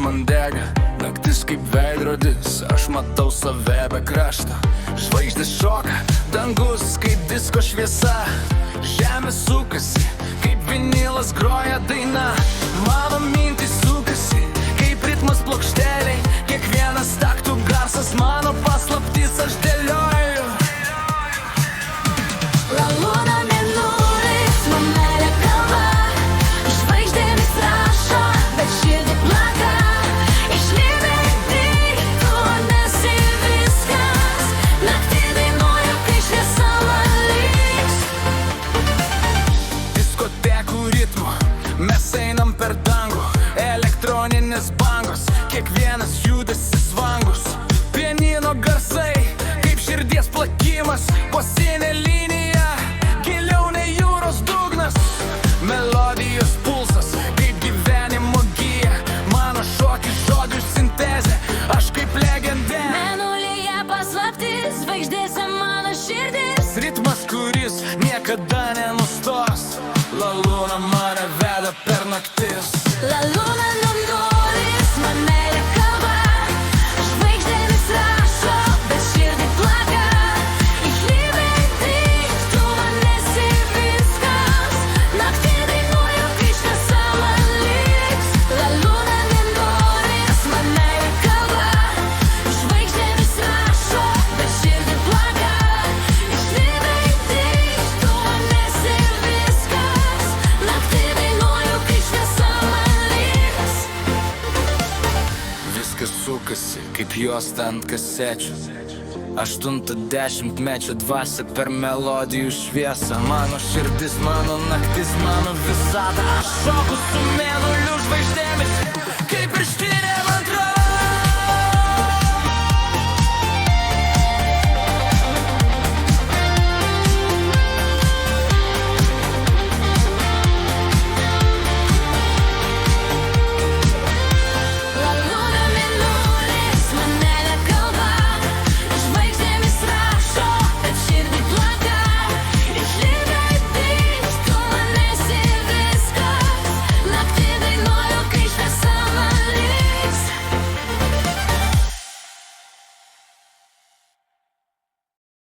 man dega, naktis kaip veidrodis, aš matau save be krašto. Žvaigždės šoka, dangus kaip disko šviesa, žemė sukasi, kaip vinilas groja daina. Mano mintys sukasi, kaip ritmas plokšteliai, kiekvienas taktų garsas mano paslaptis aš dėlioju. La luna mėnulis, man meilė kalba, žvaigždėmis rašo, bet širdį plaka. Išlydai tai, tu nesi viskas, naktį dainuoju, kai šviesa man liks. Diskotekų ritmu mes einam per dangų, elektroninės bangos, kiekvienas judesis vangus. Pianino garsai, kaip širdies plakimas, posinė linija, giliau nei jūros dugnas. Melodijos pulsas, kaip gyvenimo gija, mano šokis žodžių sintezė, aš kaip legendė. Mėnulyje paslaptis, žvaigždėse mano širdis, Ritmas, kuris niekada nenustos, La luna mane veda per naktis. la luna mėnulis, man meilė kalba, žvaigždėmis rašo, bet širdį plaka. Išlydai tai, tu man esi viskas, naktį dainuoju, kai šviesa man liks. La luna mėnulis, man meilė kalba, žvaigždėmis rašo, bet širdį plaka. Išlydai tai, tu man esi viskas, naktį dainuoju, kai šviesa man liks. Viskas sukasi, kaip juosta ant kasečių. 80-mečio dvasia per melodijų šviesą. Mano širdis, mano naktis, mano visata. Aš šoku su mėnuliu žvaigždėmis.